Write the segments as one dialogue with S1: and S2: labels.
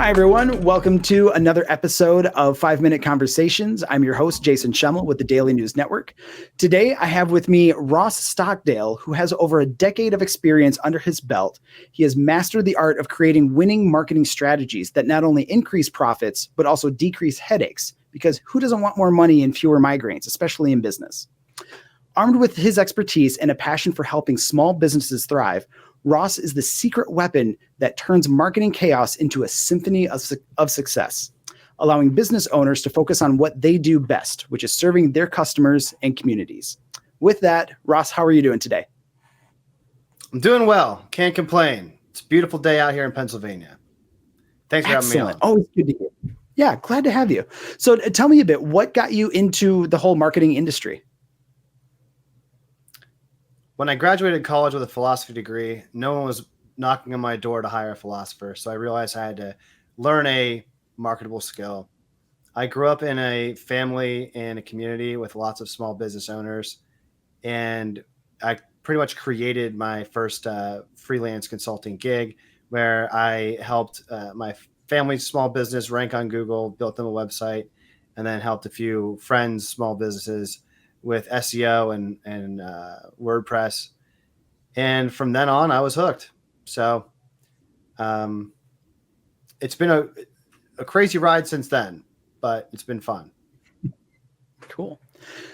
S1: Hi, everyone. Welcome to another episode of 5 Minute Conversations. I'm your host, Jason Schemmel with the Daily News Network. Today, I have with me Ross Stockdale, who has over a decade of experience under his belt. He has mastered the art of creating winning marketing strategies that not only increase profits, but also decrease headaches, because who doesn't want more money and fewer migraines, especially in business? Armed with his expertise and a passion for helping small businesses thrive, Ross is the secret weapon that turns marketing chaos into a symphony of success, allowing business owners to focus on what they do best, which is serving their customers and communities. With that, Ross, how are you doing today?
S2: I'm doing well. Can't complain. It's a beautiful day out here in Pennsylvania. Thanks for having me on.
S1: Always good to hear. Yeah, glad to have you. So tell me a bit, what got you into the whole marketing industry?
S2: When I graduated college with a philosophy degree, no one was knocking on my door to hire a philosopher. So I realized I had to learn a marketable skill. I grew up in a family and a community with lots of small business owners. And I pretty much created my first freelance consulting gig where I helped my family's small business rank on Google, built them a website, and then helped a few friends' small businesses with SEO and WordPress. And from then on, I was hooked. So it's been a crazy ride since then, but it's been fun.
S1: Cool.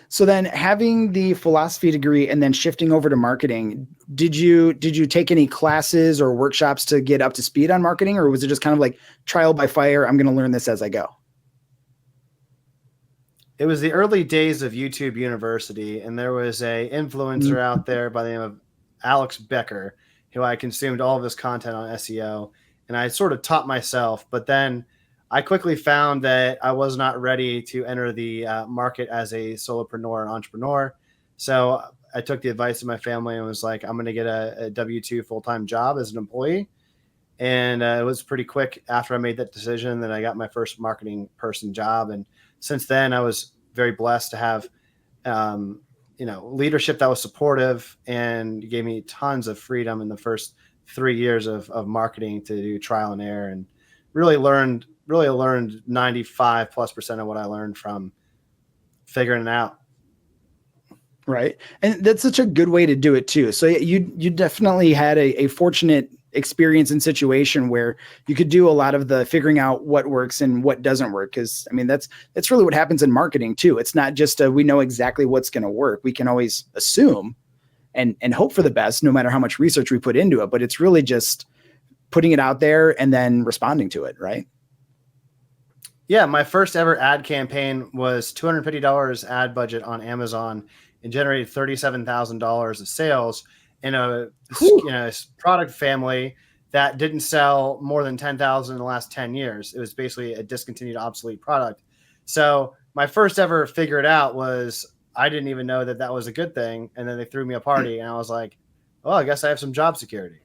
S1: So then having the philosophy degree and then shifting over to marketing, did you take any classes or workshops to get up to speed on marketing, or was it just kind of like trial by fire? I'm going to learn this as I go.
S2: It was the early days of YouTube University, and there was a influencer out there by the name of Alex Becker, who I consumed all of his content on SEO, and I sort of taught myself. But then I quickly found that I was not ready to enter the market as a solopreneur and entrepreneur. So I took the advice of my family and was like, I'm going to get a W-2 full-time job as an employee. And it was pretty quick after I made that decision that I got my first marketing person job. And since then, I was very blessed to have, leadership that was supportive and gave me tons of freedom in the first 3 years of marketing to do trial and error, and really learned 95+% of what I learned from figuring it out.
S1: Right. And that's such a good way to do it too. So you definitely had a fortunate experience and situation where you could do a lot of the figuring out what works and what doesn't work. Cause I mean, that's really what happens in marketing too. It's not just we know exactly what's going to work. We can always assume and hope for the best, no matter how much research we put into it, but it's really just putting it out there and then responding to it. Right.
S2: Yeah. My first ever ad campaign was $250 ad budget on Amazon and generated $37,000 of sales in a product family that didn't sell more than 10,000 in the last 10 years. It was basically a discontinued, obsolete product. So my first ever figure it out was I didn't even know that was a good thing. And then they threw me a party and I was like, oh, I guess I have some job security.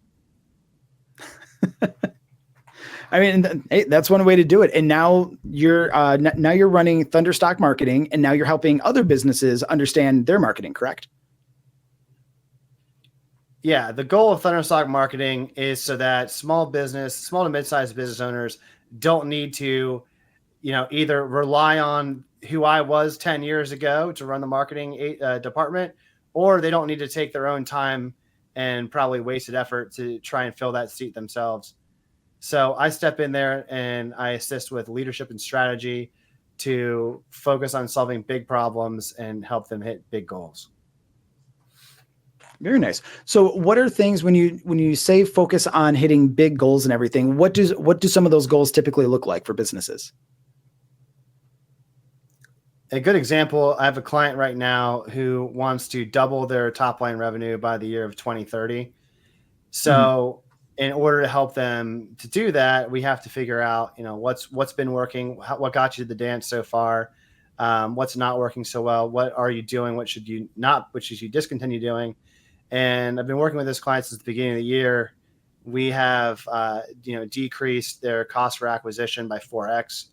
S1: I mean, hey, that's one way to do it. And now you're running Thunderstock Marketing, and now you're helping other businesses understand their marketing, correct?
S2: Yeah, the goal of Thunderstock Marketing is so that small to mid-sized business owners don't need to, either rely on who I was 10 years ago to run the marketing department, or they don't need to take their own time and probably wasted effort to try and fill that seat themselves. So I step in there and I assist with leadership and strategy to focus on solving big problems and help them hit big goals.
S1: Very nice. So what are things when you say focus on hitting big goals and everything, what do some of those goals typically look like for businesses?
S2: A good example, I have a client right now who wants to double their top line revenue by the year of 2030. So in order to help them to do that, we have to figure out, what's been working, what got you to the dance so far, what's not working so well, what are you doing, what should you discontinue doing. And I've been working with this client since the beginning of the year. We have, decreased their cost for acquisition by 4x,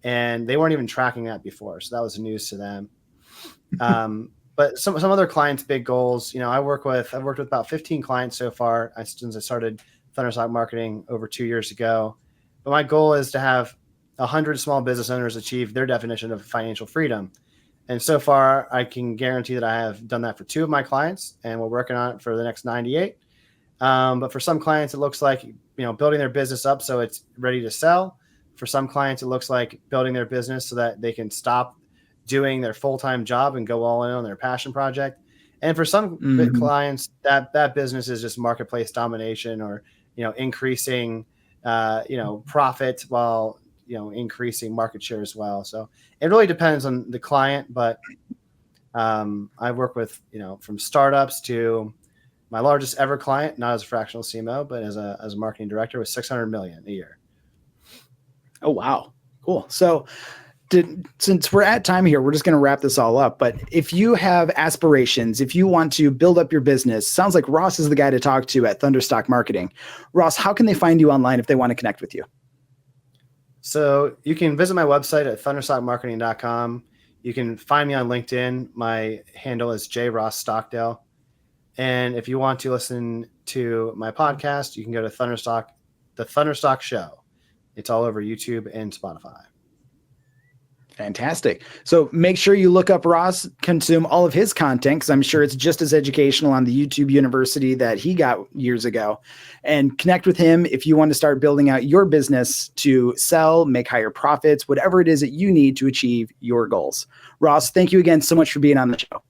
S2: and they weren't even tracking that before. So that was news to them. But some other clients' big goals, I've worked with about 15 clients so far since I started Thunderstock Marketing over 2 years ago. but my goal is to have 100 small business owners achieve their definition of financial freedom. And so far, I can guarantee that I have done that for 2 of my clients, and we're working on it for the next 98. But for some clients, it looks like, building their business up so it's ready to sell. For some clients, it looks like building their business so that they can stop doing their full-time job and go all in on their passion project. And for some clients, that business is just marketplace domination, or, increasing, profit while, increasing market share as well. So it really depends on the client, but I work with, from startups to my largest ever client, not as a fractional CMO, but as a marketing director, with 600 million a year.
S1: Oh, wow. Cool. So since we're at time here, we're just going to wrap this all up. But if you have aspirations, if you want to build up your business, sounds like Ross is the guy to talk to at Thunderstock Marketing. Ross, how can they find you online if they want to connect with you?
S2: So you can visit my website at thunderstockmarketing.com. You can find me on LinkedIn. My handle is jrossstockdale. And if you want to listen to my podcast, you can go to The Thunderstock Show. It's all over YouTube and Spotify.
S1: Fantastic. So make sure you look up Ross, consume all of his content, because I'm sure it's just as educational on the YouTube University that he got years ago, and connect with him if you want to start building out your business to sell, make higher profits, whatever it is that you need to achieve your goals. Ross, thank you again so much for being on the show.